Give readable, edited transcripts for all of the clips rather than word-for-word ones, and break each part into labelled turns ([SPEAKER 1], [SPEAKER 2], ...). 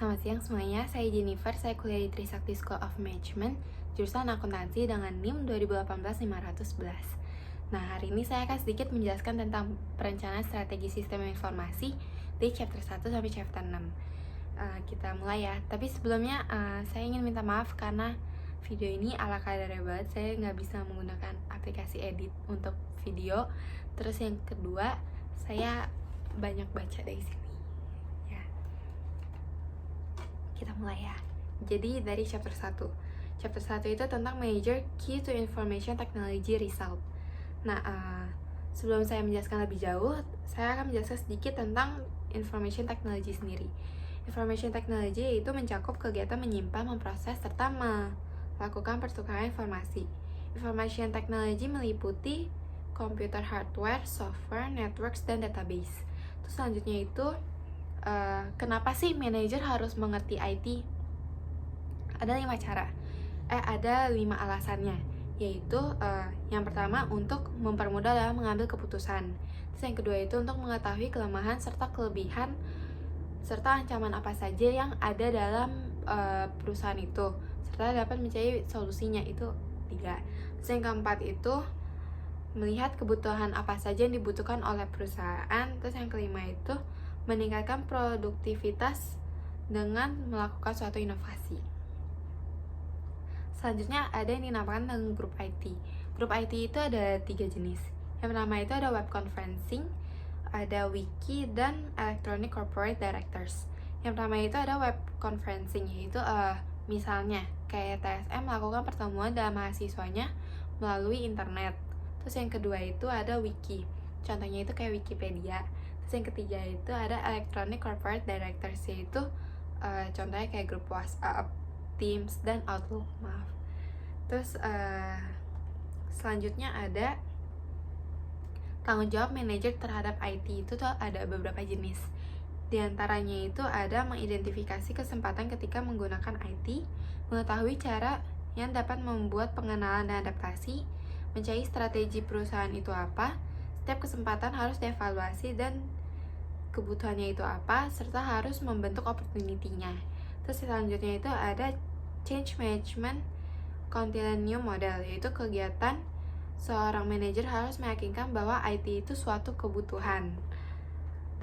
[SPEAKER 1] Selamat siang semuanya, saya Jennifer, saya kuliah di Trisakti School of Management, jurusan akuntansi dengan NIM 2018-511. Nah, hari ini saya akan sedikit menjelaskan tentang perencanaan strategi sistem informasi di chapter 1 sampai chapter 6. Kita mulai ya, tapi sebelumnya saya ingin minta maaf karena video ini ala kadarnya banget, saya nggak bisa menggunakan aplikasi edit untuk video. Terus yang kedua, saya banyak baca dari sini. Kita mulai ya. Jadi dari chapter 1. Chapter 1 itu tentang Major Key to Information Technology Result. Nah, sebelum saya menjelaskan lebih jauh, saya akan menjelaskan sedikit tentang Information Technology sendiri. Information Technology yaitu mencakup kegiatan menyimpan, memproses, serta melakukan pertukaran informasi. Information Technology meliputi computer hardware, software, networks, dan database. Terus selanjutnya itu kenapa sih manajer harus mengerti IT? Ada 5 cara. Ada 5 alasannya, yaitu yang pertama untuk mempermudah dalam mengambil keputusan. Terus yang kedua itu untuk mengetahui kelemahan serta kelebihan serta ancaman apa saja yang ada dalam perusahaan itu, serta dapat mencari solusinya, itu 3. Terus yang keempat itu melihat kebutuhan apa saja yang dibutuhkan oleh perusahaan. Terus yang kelima itu meningkatkan produktivitas dengan melakukan suatu inovasi. Selanjutnya ada yang dinamakan dengan grup IT. Grup IT itu ada 3 jenis. Yang pertama itu ada web conferencing, ada wiki, dan electronic corporate directors. Yang pertama itu ada web conferencing, yaitu misalnya kayak TSM melakukan pertemuan dalam mahasiswanya melalui internet. Terus yang kedua itu ada wiki, contohnya itu kayak Wikipedia. Terus yang ketiga itu ada electronic corporate directors, yaitu contohnya kayak grup WhatsApp, Teams, dan Outlook. Terus selanjutnya ada tanggung jawab manajer terhadap IT. Itu tuh ada beberapa jenis. Di antaranya itu ada mengidentifikasi kesempatan ketika menggunakan IT, mengetahui cara yang dapat membuat pengenalan dan adaptasi, mencari strategi perusahaan itu apa, setiap kesempatan harus dievaluasi dan kebutuhannya itu apa, serta harus membentuk opportunity-nya. Terus selanjutnya itu ada change management continuum model, yaitu kegiatan seorang manajer harus meyakinkan bahwa IT itu suatu kebutuhan,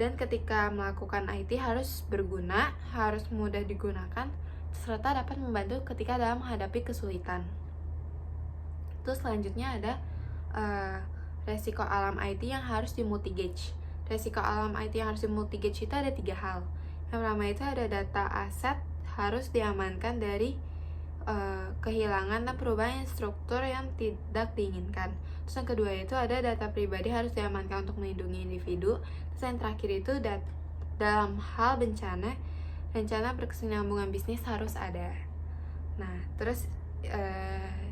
[SPEAKER 1] dan ketika melakukan IT harus berguna, harus mudah digunakan, serta dapat membantu ketika dalam menghadapi kesulitan. Terus selanjutnya ada resiko alam IT yang harus dimitigate. Resiko alam IT yang harus dimitigate itu ada 3 hal. Yang pertama itu ada data aset harus diamankan dari kehilangan dan perubahan struktur yang tidak diinginkan. Terus yang kedua itu ada data pribadi harus diamankan untuk melindungi individu. Terus yang terakhir itu dalam hal bencana, rencana berkesinambungan bisnis harus ada. Nah, terus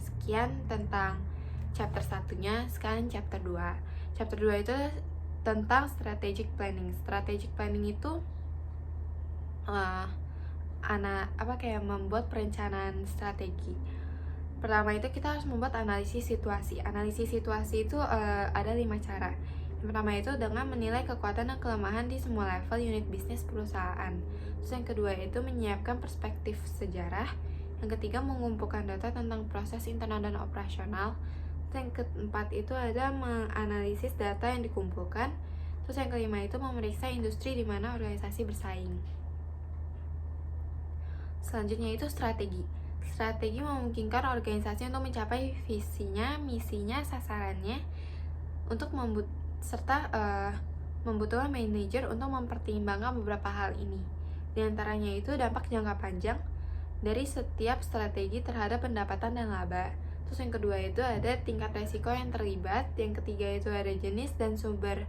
[SPEAKER 1] sekian tentang chapter 1-nya. Sekarang chapter 2. Chapter 2 itu tentang strategic planning. Strategic planning itu kayak membuat perencanaan strategi. Pertama itu kita harus membuat analisis situasi. Analisis situasi itu ada 5 cara. Yang pertama itu dengan menilai kekuatan dan kelemahan di semua level unit bisnis perusahaan. Terus yang kedua itu menyiapkan perspektif sejarah. Yang ketiga mengumpulkan data tentang proses internal dan operasional. Terus yang keempat itu ada menganalisis data yang dikumpulkan. Terus yang kelima itu memeriksa industri di mana organisasi bersaing. Selanjutnya itu strategi. Strategi memungkinkan organisasi untuk mencapai visinya, misinya, sasarannya, untuk membutuhkan manajer untuk mempertimbangkan beberapa hal ini. Di antaranya itu dampak jangka panjang dari setiap strategi terhadap pendapatan dan laba. Terus yang kedua itu ada tingkat resiko yang terlibat. Yang ketiga itu ada jenis sumber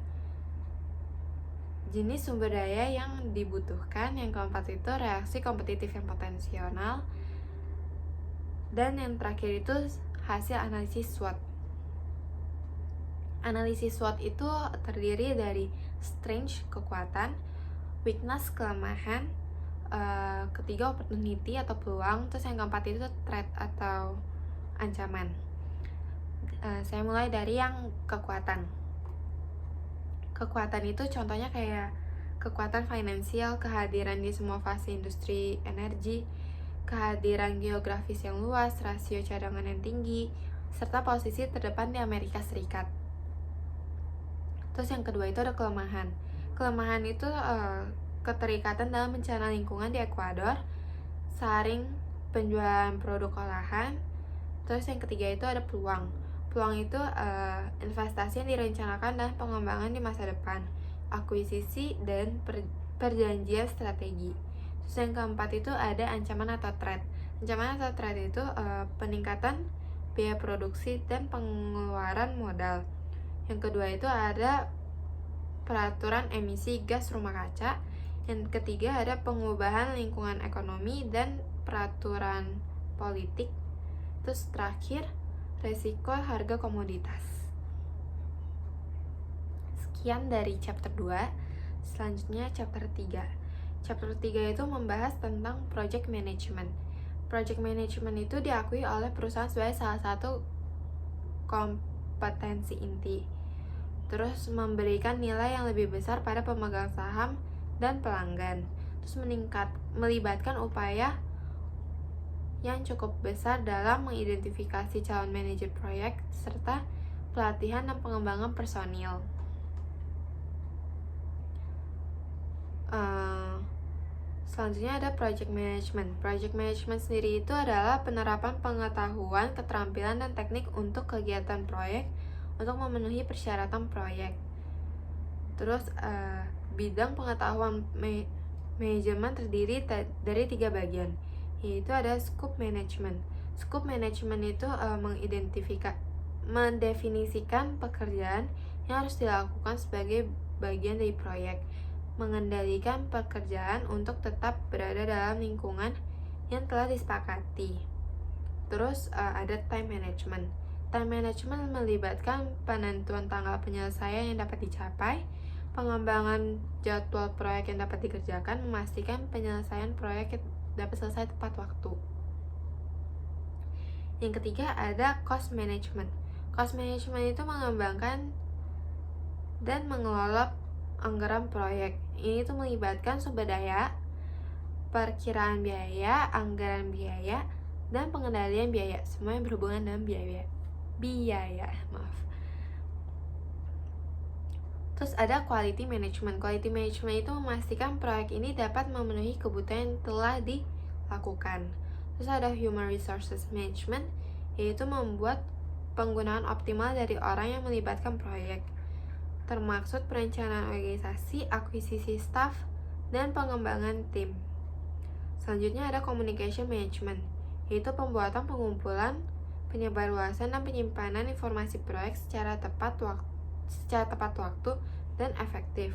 [SPEAKER 1] daya yang dibutuhkan. Yang keempat itu reaksi kompetitif yang potensial. Dan yang terakhir itu hasil analisis SWOT. Analisis SWOT itu terdiri dari strength, kekuatan, weakness, kelemahan, ketiga opportunity atau peluang, terus yang keempat itu threat atau ancaman. Saya mulai dari yang kekuatan. Kekuatan itu contohnya kayak kekuatan finansial, kehadiran di semua fase industri energi, kehadiran geografis yang luas, rasio cadangan yang tinggi, serta posisi terdepan di Amerika Serikat. Terus yang kedua itu ada kelemahan. Kelemahan itu keterikatan dalam bencana lingkungan di Ekuador, saring penjualan produk olahan. Terus yang ketiga itu ada peluang. Peluang itu investasi yang direncanakan dan pengembangan di masa depan, akuisisi dan perjanjian strategi. Terus yang keempat itu ada ancaman atau threat. Ancaman atau threat itu peningkatan biaya produksi dan pengeluaran modal. Yang kedua itu ada peraturan emisi gas rumah kaca. Yang ketiga ada pengubahan lingkungan ekonomi dan peraturan politik. Terus terakhir, resiko harga komoditas. Sekian dari chapter 2. Selanjutnya chapter 3. Chapter 3 itu membahas tentang project management. Project management itu diakui oleh perusahaan sebagai salah satu kompetensi inti. Terus memberikan nilai yang lebih besar pada pemegang saham dan pelanggan. Terus melibatkan upaya yang cukup besar dalam mengidentifikasi calon manajer proyek serta pelatihan dan pengembangan personil. Selanjutnya ada project management. Project management sendiri itu adalah penerapan pengetahuan, keterampilan, dan teknik untuk kegiatan proyek untuk memenuhi persyaratan proyek. Terus bidang pengetahuan manajemen terdiri dari 3 bagian, yaitu ada scope management. Scope management itu mendefinisikan pekerjaan yang harus dilakukan sebagai bagian dari proyek, mengendalikan pekerjaan untuk tetap berada dalam lingkungan yang telah disepakati. Terus ada time management. Time management melibatkan penentuan tanggal penyelesaian yang dapat dicapai, pengembangan jadwal proyek yang dapat dikerjakan, memastikan penyelesaian proyek dapat selesai tepat waktu. Yang ketiga ada cost management. Cost management itu mengembangkan dan mengelola anggaran proyek. Ini tuh melibatkan sumber daya, perkiraan biaya, anggaran biaya, dan pengendalian biaya. Semua yang berhubungan dengan biaya. Terus ada quality management. Quality management itu memastikan proyek ini dapat memenuhi kebutuhan yang telah dilakukan. Terus ada human resources management, yaitu membuat penggunaan optimal dari orang yang melibatkan proyek, termaksud perencanaan organisasi, akuisisi staff, dan pengembangan tim. Selanjutnya ada communication management, yaitu pembuatan, pengumpulan, penyebarluasan, dan penyimpanan informasi proyek secara tepat waktu dan efektif.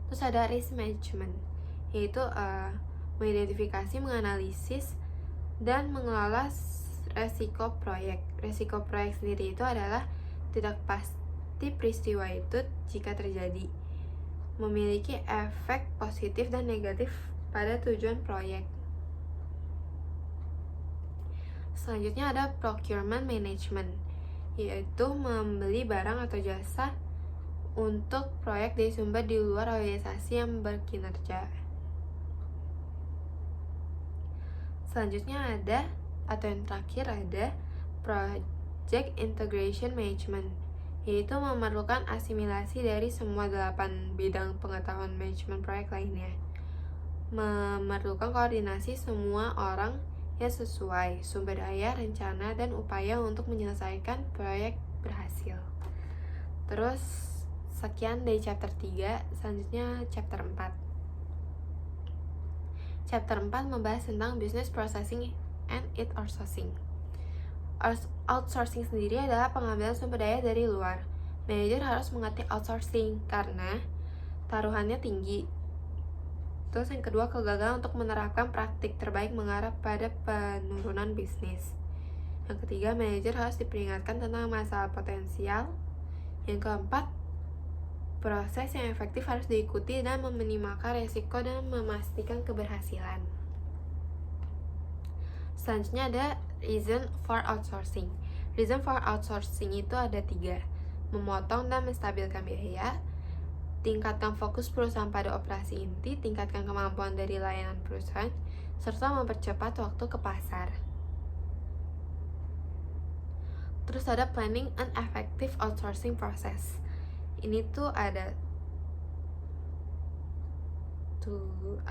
[SPEAKER 1] Terus ada risk management, yaitu mengidentifikasi, menganalisis, dan mengelola resiko proyek. Resiko proyek sendiri itu adalah tidak pasti peristiwa itu jika terjadi, memiliki efek positif dan negatif pada tujuan proyek. Selanjutnya ada procurement management, yaitu membeli barang atau jasa untuk proyek dari sumber di luar organisasi yang berkinerja. Selanjutnya ada, atau yang terakhir ada project integration management, yaitu memerlukan asimilasi dari semua 8 bidang pengetahuan manajemen proyek lainnya, memerlukan koordinasi semua orang yang sesuai, sumber daya, rencana, dan upaya untuk menyelesaikan proyek berhasil. Terus sekian dari chapter 3. Selanjutnya chapter 4. Chapter 4 membahas tentang business processing and outsourcing. Outsourcing sendiri adalah pengambilan sumber daya dari luar. Manajer harus mengerti outsourcing karena taruhannya tinggi. Terus yang kedua, kegagalan untuk menerapkan praktik terbaik mengarah pada penurunan bisnis. Yang ketiga, manajer harus diperingatkan tentang masalah potensial. Yang keempat, proses yang efektif harus diikuti dan meminimalkan resiko dan memastikan keberhasilan. Selanjutnya ada reason for outsourcing. Reason for outsourcing itu ada 3. Memotong dan menstabilkan biaya, tingkatkan fokus perusahaan pada operasi inti, tingkatkan kemampuan dari layanan perusahaan, serta mempercepat waktu ke pasar. Terus ada planning an effective outsourcing process. Ini tuh ada 8.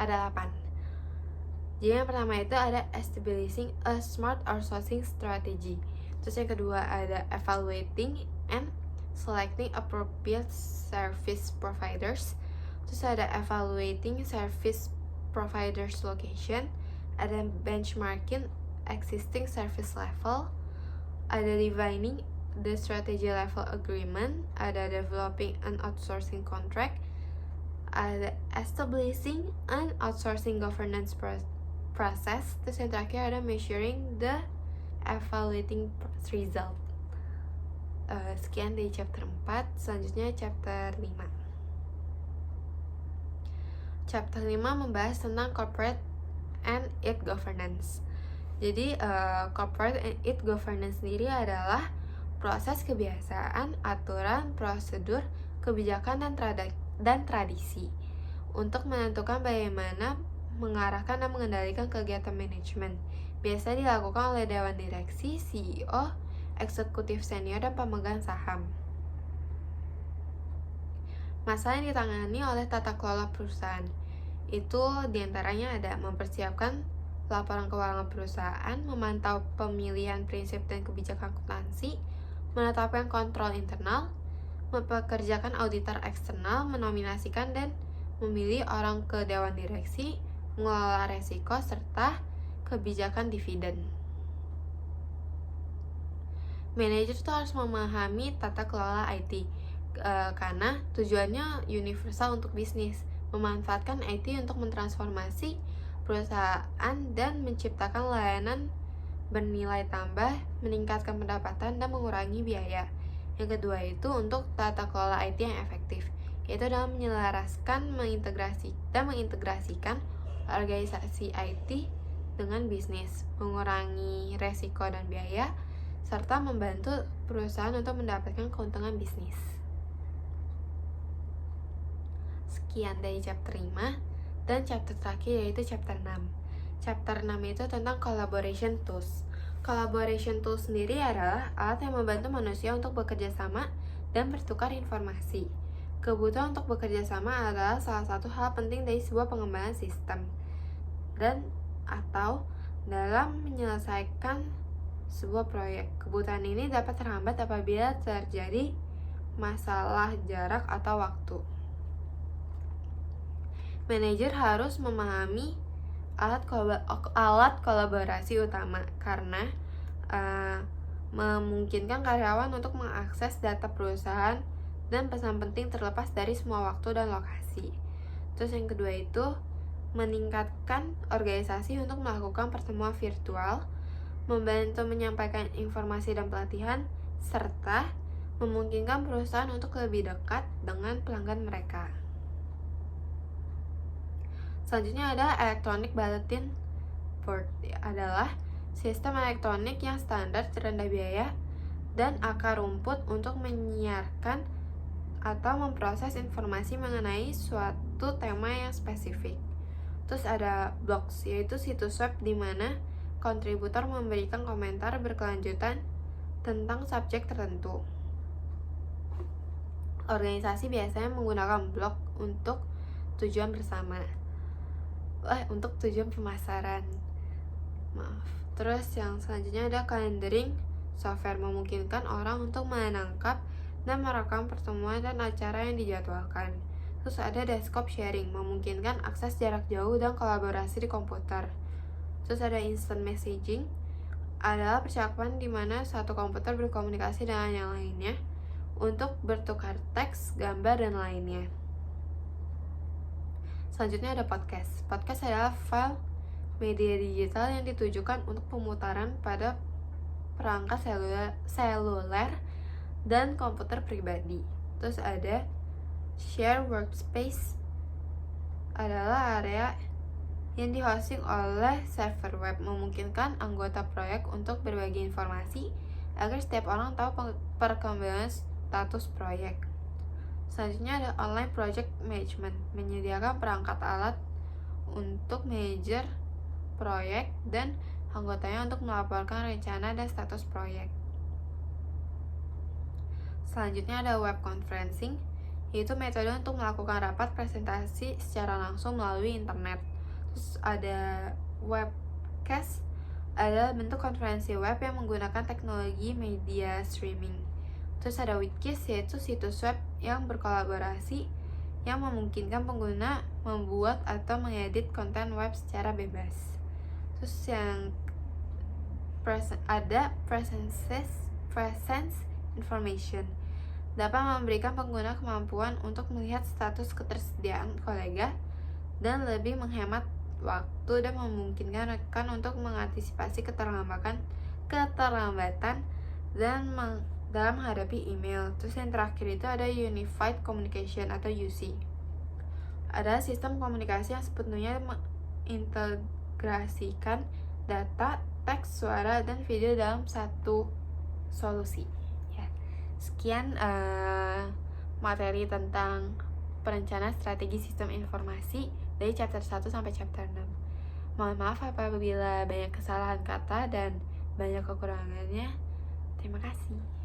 [SPEAKER 1] Jadi yang pertama itu ada establishing a smart outsourcing strategy. Terus yang kedua ada evaluating and selecting appropriate service providers. Terus ada evaluating service providers location. Ada benchmarking existing service level. Ada defining the strategy level agreement. Ada developing an outsourcing contract. Ada establishing an outsourcing governance process. Terus yang terakhir ada measuring the evaluating result. Sekian dari chapter 4. Selanjutnya chapter 5. Chapter 5 membahas tentang corporate and its governance. Jadi corporate and its governance sendiri adalah proses kebiasaan, aturan, prosedur, kebijakan, dan tradisi untuk menentukan bagaimana mengarahkan dan mengendalikan kegiatan manajemen. Biasa dilakukan oleh dewan direksi, CEO, eksekutif senior, dan pemegang saham. Masalah yang ditangani oleh tata kelola perusahaan itu diantaranya ada mempersiapkan laporan keuangan perusahaan, memantau pemilihan prinsip dan kebijakan akuntansi, menetapkan kontrol internal, mempekerjakan auditor eksternal, menominasikan dan memilih orang ke dewan direksi, mengelola resiko, serta kebijakan dividen. Manajer itu harus memahami tata kelola IT karena tujuannya universal untuk bisnis, memanfaatkan IT untuk mentransformasi perusahaan dan menciptakan layanan bernilai tambah, meningkatkan pendapatan, dan mengurangi biaya. Yang kedua itu untuk tata kelola IT yang efektif, yaitu dalam menyelaraskan, mengintegrasikan organisasi IT dengan bisnis, mengurangi resiko dan biaya, serta membantu perusahaan untuk mendapatkan keuntungan bisnis. Sekian dari chapter 5, dan chapter terakhir yaitu chapter 6. Chapter 6 itu tentang collaboration tools. Collaboration tools sendiri adalah alat yang membantu manusia untuk bekerja sama dan bertukar informasi. Kebutuhan untuk bekerja sama adalah salah satu hal penting dari sebuah pengembangan sistem dan atau dalam menyelesaikan sebuah proyek. Kebutuhan ini dapat terhambat apabila terjadi masalah jarak atau waktu. Manajer harus memahami alat kolaborasi utama karena memungkinkan karyawan untuk mengakses data perusahaan dan pesan penting terlepas dari semua waktu dan lokasi. Terus yang kedua itu meningkatkan organisasi untuk melakukan pertemuan virtual, membantu menyampaikan informasi dan pelatihan, serta memungkinkan perusahaan untuk lebih dekat dengan pelanggan mereka. Selanjutnya ada electronic bulletin board, adalah sistem elektronik yang standar, rendah biaya, dan akar rumput untuk menyiarkan atau memproses informasi mengenai suatu tema yang spesifik. Terus ada blogs, yaitu situs web di mana kontributor memberikan komentar berkelanjutan tentang subjek tertentu. Organisasi biasanya menggunakan blog untuk tujuan bersama. Untuk tujuan pemasaran. Terus yang selanjutnya ada calendaring software, memungkinkan orang untuk menangkap dan merekam pertemuan dan acara yang dijadwalkan. Terus ada desktop sharing, memungkinkan akses jarak jauh dan kolaborasi di komputer. Terus ada instant messaging, adalah percakapan di mana satu komputer berkomunikasi dengan yang lainnya untuk bertukar teks, gambar, dan lainnya. Selanjutnya ada podcast. Podcast adalah file media digital yang ditujukan untuk pemutaran pada perangkat seluler dan komputer pribadi. Terus ada share workspace, adalah area yang di-hosting oleh server web, memungkinkan anggota proyek untuk berbagi informasi agar setiap orang tahu perkembangan status proyek. Selanjutnya ada online project management, menyediakan perangkat alat untuk manajer proyek dan anggotanya untuk melaporkan rencana dan status proyek. Selanjutnya ada web conferencing, yaitu metode untuk melakukan rapat presentasi secara langsung melalui internet. Terus ada webcast, adalah bentuk konferensi web yang menggunakan teknologi media streaming. Terus ada Wikis, yaitu situs web yang berkolaborasi yang memungkinkan pengguna membuat atau mengedit konten web secara bebas. Terus yang ada presence information, dapat memberikan pengguna kemampuan untuk melihat status ketersediaan kolega dan lebih menghemat waktu dan memungkinkan rekan untuk mengantisipasi keterlambatan dan dalam menghadapi email. Terus yang terakhir itu ada Unified Communication atau UC. Ada sistem komunikasi yang sepenuhnya mengintegrasikan data, teks, suara, dan video dalam satu solusi. Ya. Sekian materi tentang perencanaan strategi sistem informasi dari chapter 1 sampai chapter 6. Mohon maaf apabila banyak kesalahan kata dan banyak kekurangannya. Terima kasih.